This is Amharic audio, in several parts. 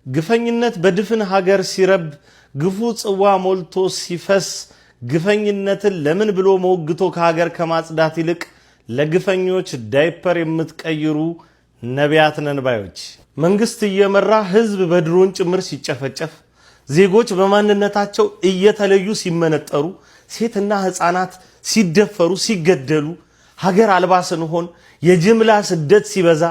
ግፈኝነት በድፍን ሀገር ሲረብ ግፉ ጽዋ ሞልቶ ሲፈስ ግፈኝነትን ለምን ብሎ ሞግቶ ከሀገር ከማጽዳት ይልቅ ለግፈኞች ዳይፐር የምትቀይሩ ነቢያት ነን ባዮች መንግስት እየመራ ህዝብ በድሮን ጭምር ሲጨፈጨፍ ዜጎች በማንነታቸው እየተለዩ ሲመነጠሩ ሴትና ህፃናት ሲደፈሩ ሲገደሉ ሀገር አልባስን ሆን የጅምላ ስደት ሲበዛ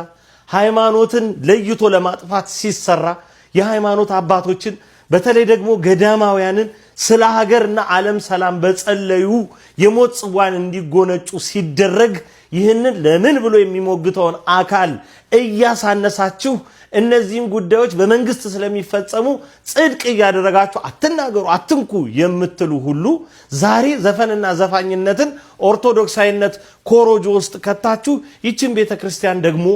ሃይማኖትን ለይቶ ለማጥፋት ሲሰራ የሃይማኖት አባቶችን በተለይ ደግሞ ገዳማውያንን ስለ ሀገርና ዓለም ሰላም በጸለዩ የሞት ጽዋን እንዲጎነጩ ሲደረግ ይህንን ለምን ብሎ የሚሞግተውን አካል እያሳነሳችሁ እነዚህን ጉዳዮች በመንግስት ስለሚፈጸሙ ጽድቅ ያደረጋችሁ አትናገሩ አትንኩ የምትሉ ሁሉ ዛሬ ዘፈንና ዘፋኝነትን ኦርቶዶክሳዊነት ኮሮጆ ውስጥ ከታችሁ ይችን ቤተክርስቲያን ደግሞ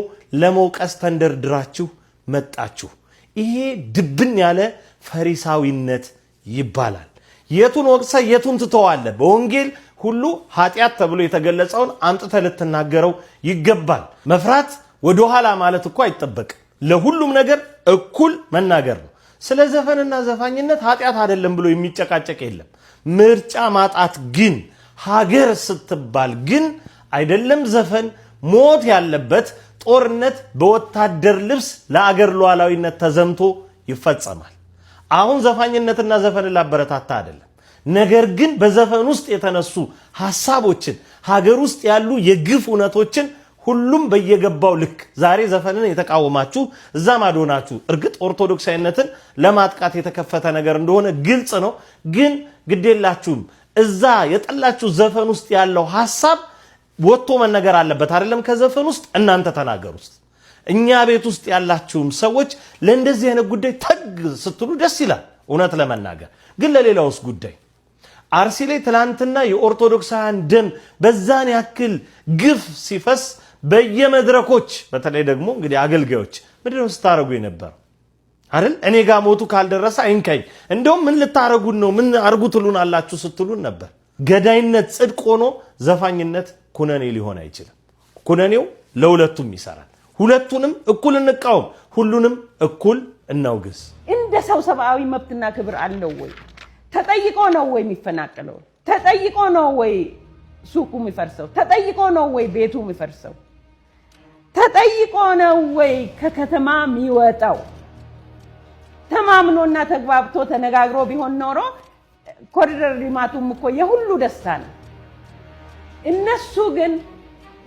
ለመውቀስ ተንደርድራችሁ መጣችሁ። ይሄ ድብን ያለ ፈሪሳዊነት ይባላል። የቱን ወቅሰ የቱን ትተዋለ? በወንጌል ሁሉ ኃጢአት ተብሎ የተገለጸውን አምጥተ ልትናገረው ይገባል። መፍራት ወደ ኋላ ማለት እኮ አይጠበቅ። ለሁሉም ነገር እኩል መናገር ነው። ስለ ዘፈንና ዘፋኝነት ኃጢአት አይደለም ብሎ የሚጨቃጨቅ የለም። ምርጫ ማጣት ግን ሀገር ስትባል ግን አይደለም ዘፈን ሞት ያለበት ጦርነት በወታደር ልብስ ለአገር ሉዓላዊነት ተዘምቶ ይፈጸማል። አሁን ዘፋኝነትና ዘፈን ላበረታታ አይደለም። ነገር ግን በዘፈን ውስጥ የተነሱ ሐሳቦችን ሀገር ውስጥ ያሉ የግፍ እውነቶችን ሁሉም በየገባው ልክ ዛሬ ዘፈንን የተቃወማችሁ እዛ ማዶናችሁ እርግጥ ኦርቶዶክሳዊነትን ለማጥቃት የተከፈተ ነገር እንደሆነ ግልጽ ነው። ግን ግዴላችሁም እዛ የጠላችሁ ዘፈን ውስጥ ያለው ሐሳብ ወጥቶ መነገር አለበት አይደለም? ከዘፈን ውስጥ እናንተ ተናገሩት። እኛ ቤት ውስጥ ያላችሁም ሰዎች ለእንደዚህ አይነት ጉዳይ ተግ ስትሉ ደስ ይላል እውነት ለመናገር። ግን ለሌላውስ ጉዳይ አርሲ ላይ ትላንትና የኦርቶዶክሳውያን ደም በዛን ያክል ግፍ ሲፈስ በየመድረኮች በተለይ ደግሞ እንግዲህ አገልጋዮች ምንድነው ስታረጉ የነበረው አይደል? እኔ ጋር ሞቱ ካልደረሰ አይንካይ እንደውም ምን ልታረጉን ነው ምን አርጉትሉን አላችሁ ስትሉን ነበር። ገዳይነት ጽድቅ ሆኖ ዘፋኝነት ኩነኔ ሊሆን አይችልም። ኩነኔው ለሁለቱም ይሰራል። ሁለቱንም እኩል እንቃወም፣ ሁሉንም እኩል እናውግዝ። እንደ ሰው ሰብአዊ መብትና ክብር አለው ወይ? ተጠይቆ ነው ወይ የሚፈናቀለው? ተጠይቆ ነው ወይ ሱቁ የሚፈርሰው? ተጠይቆ ነው ወይ ቤቱ የሚፈርሰው? ተጠይቆ ነው ወይ ከከተማ የሚወጣው? ተማምኖና ተግባብቶ ተነጋግሮ ቢሆን ኖሮ ኮሪደር ልማቱም እኮ የሁሉ ደስታ ነው። እነሱ ግን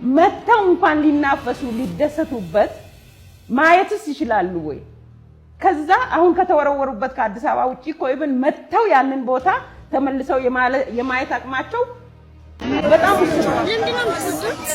መተው እንኳን ሊናፈሱ ሊደሰቱበት ማየትስ ይችላሉ ወይ? ከዛ አሁን ከተወረወሩበት ከአዲስ አበባ ውጪ እኮ ኢቭን መተው ያንን ቦታ ተመልሰው የማየት አቅማቸው በጣም ውስጥ ነው። ለምንድነው የምትሰጡት?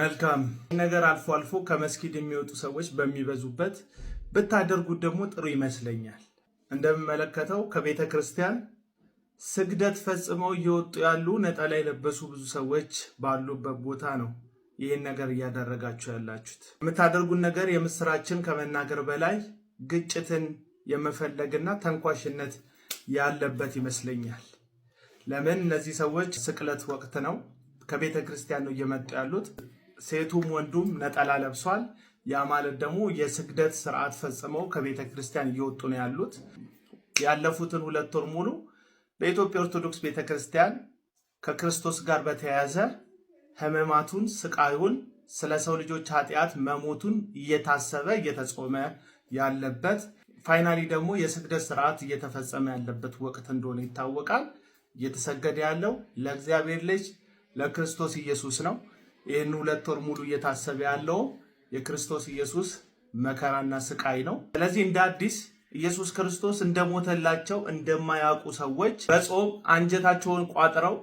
መልካም ነገር አልፎ አልፎ ከመስጊድ የሚወጡ ሰዎች በሚበዙበት ብታደርጉት ደግሞ ጥሩ ይመስለኛል። እንደምመለከተው ከቤተ ክርስቲያን ስግደት ፈጽመው እየወጡ ያሉ ነጠላ የለበሱ ብዙ ሰዎች ባሉበት ቦታ ነው ይህን ነገር እያደረጋችሁ ያላችሁት። የምታደርጉት ነገር የምስራችን ከመናገር በላይ ግጭትን የመፈለግና ተንኳሽነት ያለበት ይመስለኛል። ለምን እነዚህ ሰዎች ስቅለት ወቅት ነው ከቤተ ክርስቲያን ነው እየመጡ ያሉት። ሴቱም ወንዱም ነጠላ ለብሷል። ያ ማለት ደግሞ የስግደት ስርዓት ፈጽመው ከቤተ ክርስቲያን እየወጡ ነው ያሉት። ያለፉትን 2 ወር ሙሉ በኢትዮጵያ ኦርቶዶክስ ቤተክርስቲያን ከክርስቶስ ጋር በተያያዘ ህመማቱን ስቃዩን ስለ ሰው ልጆች ኃጢአት መሞቱን እየታሰበ እየተጾመ ያለበት ፋይናሊ ደግሞ የስግደት ስርዓት እየተፈጸመ ያለበት ወቅት እንደሆነ ይታወቃል። እየተሰገደ ያለው ለእግዚአብሔር ልጅ ለክርስቶስ ኢየሱስ ነው። ይህን 2 ወር ሙሉ እየታሰበ ያለው የክርስቶስ ኢየሱስ መከራና ስቃይ ነው። ስለዚህ እንደ አዲስ ኢየሱስ ክርስቶስ እንደሞተላቸው እንደማያውቁ ሰዎች በጾም አንጀታቸውን ቋጥረው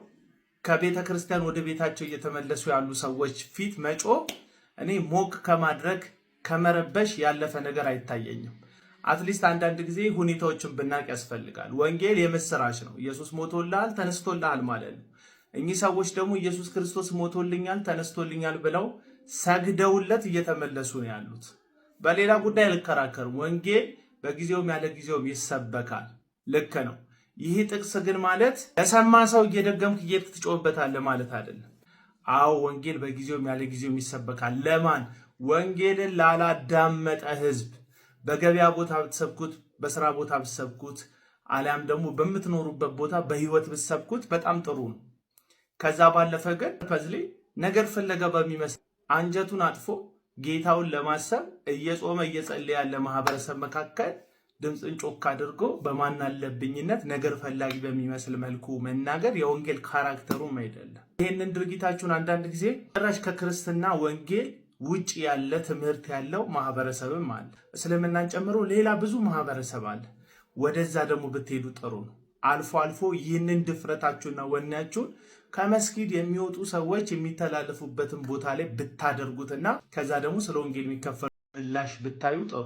ከቤተ ክርስቲያን ወደ ቤታቸው እየተመለሱ ያሉ ሰዎች ፊት መጮህ እኔ ሞቅ ከማድረግ ከመረበሽ ያለፈ ነገር አይታየኝም። አትሊስት አንዳንድ ጊዜ ሁኔታዎችን ብናቅ ያስፈልጋል። ወንጌል የምስራች ነው። ኢየሱስ ሞቶልሃል ተነስቶልሃል ማለት ነው። እኚህ ሰዎች ደግሞ ኢየሱስ ክርስቶስ ሞቶልኛል ተነስቶልኛል ብለው ሰግደውለት እየተመለሱ ነው ያሉት። በሌላ ጉዳይ አልከራከርም። ወንጌል በጊዜውም ያለ ጊዜውም ይሰበካል። ልክ ነው። ይህ ጥቅስ ግን ማለት ለሰማ ሰው እየደገምክ እየሄድክ ትጮህበታለህ ማለት አይደለም። አዎ ወንጌል በጊዜውም ያለ ጊዜውም ይሰበካል። ለማን? ወንጌልን ላላዳመጠ ህዝብ። በገበያ ቦታ ብትሰብኩት፣ በስራ ቦታ ብትሰብኩት፣ አሊያም ደግሞ በምትኖሩበት ቦታ በህይወት ብትሰብኩት በጣም ጥሩ ነው። ከዛ ባለፈ ግን ፐዝሊ ነገር ፍለጋ በሚመስል አንጀቱን አጥፎ ጌታውን ለማሰብ እየጾመ እየጸለየ ያለ ማህበረሰብ መካከል ድምፅን ጮክ አድርጎ በማናለብኝነት ነገር ፈላጊ በሚመስል መልኩ መናገር የወንጌል ካራክተሩም አይደለም። ይህንን ድርጊታችሁን አንዳንድ ጊዜ ጭራሽ ከክርስትና ወንጌል ውጭ ያለ ትምህርት ያለው ማህበረሰብም አለ። እስልምናን ጨምሮ ሌላ ብዙ ማህበረሰብ አለ። ወደዛ ደግሞ ብትሄዱ ጥሩ ነው። አልፎ አልፎ ይህንን ድፍረታችሁና ወኔያችሁን ከመስጊድ የሚወጡ ሰዎች የሚተላለፉበትን ቦታ ላይ ብታደርጉትና ከዛ ደግሞ ስለ ወንጌል የሚከፈሉ ምላሽ ብታዩ ጥሩ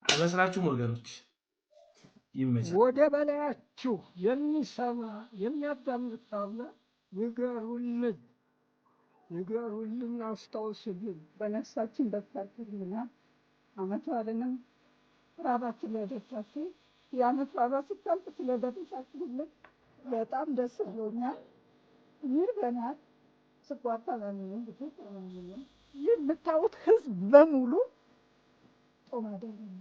አይመስላችሁም ወገኖች? ይመቻል። ወደ በላያችሁ የሚሰማ የሚያዳምጥ ካለ ንገሩልን፣ አስታውሱልን። በነፍሳችን በታችሁና ዓመት በዓልንም ራባችን ላይ ደርሳችሁ የዓመት በዓል ስታልፍ ስለደረሳችሁልን በጣም ደስ ብሎኛል። ይርበናል። ስቋታ የምታዩት ህዝብ በሙሉ ጾም አይደለም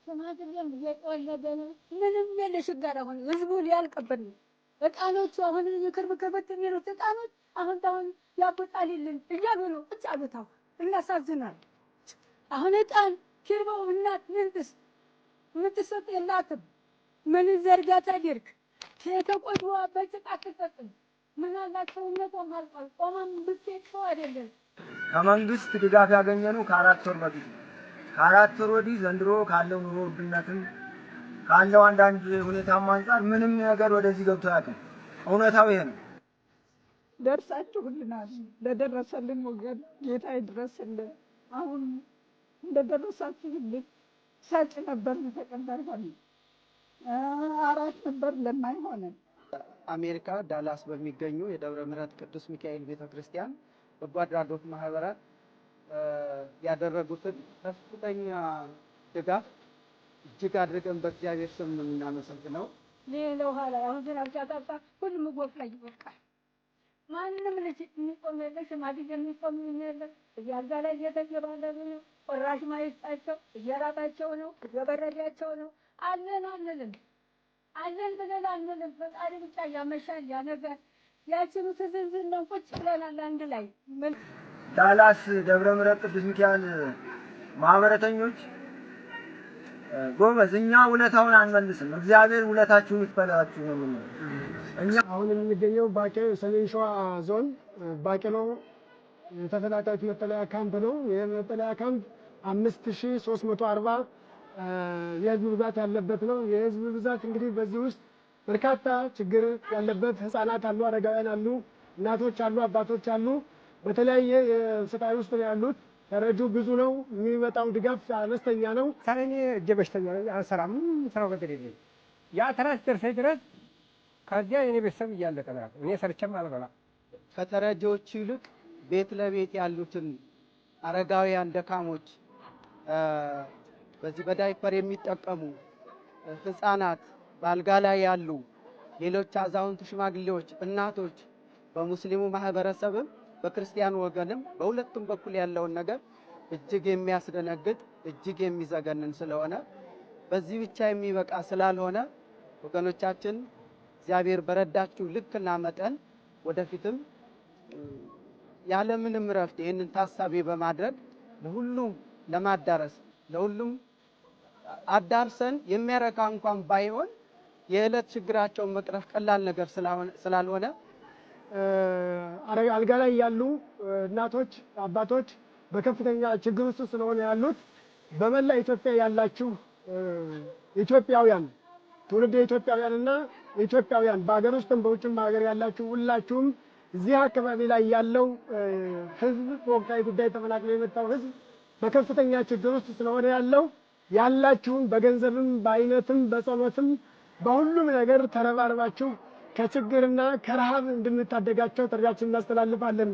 ሽማግሌም እየተወለደ ነው። ምንም የለሽ ጋር አሁን ህዝቡ ሊያልቅብን ነው። ህፃኖቹ አሁን ምክር የሚሉት ህፃኖች አሁን ያቦጣልልን እያሉ ነው ቁጭ አሉት። እናሳዝናል። አሁን ህፃን ኪርባው እናት ምንትሰጥ የላትም። ምን ዘርጋ ታድርግ ተቆጥዋ በጭቃ ትጠጥም ምን አላቸው እነቶ ማልቋል። ቆማም ብትሄድ አይደለም። ከመንግስት ድጋፍ ያገኘነው ከ4 ወር በፊት ከ4 ወር ወዲህ ዘንድሮ ካለው ኑሮ ውድነትም ካለው አንዳንድ ሁኔታም አንፃር ምንም ነገር ወደዚህ ገብቶ አያውቅም። እውነታው ይሄ ነው። ደርሳችሁልናል። ለደረሰልን ወገን ጌታ ይድረስልን። አሁን እንደደረሳችሁልን ሰጭ ነበር ተቀበል ሆነ 4 ነበር ለማይሆነ አሜሪካ ዳላስ በሚገኙ የደብረ ምሕረት ቅዱስ ሚካኤል ቤተክርስቲያን በጎ አድራጎት ማህበራት ያደረጉትን ከፍተኛ ድጋፍ እጅግ አድርገን በእግዚአብሔር ስም የምናመሰግነው። ሌላው ኋላ አሁን ግን አጫጣጣ ሁሉም ጎፍ ላይ ይወቃል። ማንም ልጅ የሚቆም የለም፣ ሽማግሌ የሚቆም የለም። እያዛ ላይ እየተገባለሉ ነው። ቆራሽ ማይስጣቸው እየራባቸው ነው፣ እየበረዳቸው ነው። አለን ብለን አንልም። ፈጣሪ ብቻ ያመሻል ያነጋል። ያችኑ ትዝዝን ነው ቁጭ ብለናል አንድ ላይ። ዳላስ ደብረ ምሕረት ቅዱስ ሚካኤል ማህበረተኞች ጎበዝ፣ እኛ ውለታውን አንመልስም። እግዚአብሔር ውለታችሁን ይክፈላችሁ ነው የምንለው። እኛ አሁን የምንገኘው ባቄሎ ሰሜን ሸዋ ዞን ባቄሎ ተፈናቃዮች መጠለያ ካምፕ ነው። ይህ መጠለያ ካምፕ 5340 የህዝብ ብዛት ያለበት ነው። የህዝብ ብዛት እንግዲህ በዚህ ውስጥ በርካታ ችግር ያለበት ህፃናት አሉ፣ አረጋውያን አሉ፣ እናቶች አሉ፣ አባቶች አሉ። በተለያየ የስቃይ ውስጥ ነው ያሉት። ተረጁ ብዙ ነው። የሚመጣው ድጋፍ አነስተኛ ነው። ታኔ እጄ በሽተኛ አልሰራም፣ ስራው ገደል የለኝም። ያ ተራስ ደርሰኝ ድረስ ከዚያ የኔ ቤተሰብ እያለቀ ነው። እኔ ሰርቼም አልበላም። ከተረጂዎቹ ይልቅ ቤት ለቤት ያሉትን አረጋውያን ደካሞች፣ በዚህ በዳይፐር የሚጠቀሙ ህፃናት፣ በአልጋ ላይ ያሉ ሌሎች አዛውንት፣ ሽማግሌዎች፣ እናቶች በሙስሊሙ ማህበረሰብም በክርስቲያኑ ወገንም በሁለቱም በኩል ያለውን ነገር እጅግ የሚያስደነግጥ እጅግ የሚዘገንን ስለሆነ በዚህ ብቻ የሚበቃ ስላልሆነ ወገኖቻችን እግዚአብሔር በረዳችሁ ልክና መጠን ወደፊትም ያለምንም ረፍት ይህንን ታሳቢ በማድረግ ለሁሉም ለማዳረስ ለሁሉም አዳርሰን የሚያረካ እንኳን ባይሆን የዕለት ችግራቸውን መቅረፍ ቀላል ነገር ስላልሆነ አልጋ ላይ ያሉ እናቶች፣ አባቶች በከፍተኛ ችግር ውስጥ ስለሆነ ያሉት በመላ ኢትዮጵያ ያላችሁ ኢትዮጵያውያን ትውልደ ኢትዮጵያውያንና ኢትዮጵያውያን በሀገር ውስጥም በውጭም ሀገር ያላችሁ ሁላችሁም እዚህ አካባቢ ላይ ያለው ህዝብ በወቅታዊ ጉዳይ ተፈናቅሎ የመጣው ህዝብ በከፍተኛ ችግር ውስጥ ስለሆነ ያላችሁም በገንዘብም በአይነትም በጸሎትም በሁሉም ነገር ተረባርባችሁ ከችግርና ከረሃብ እንድንታደጋቸው ጥሪያችንን እናስተላልፋለን።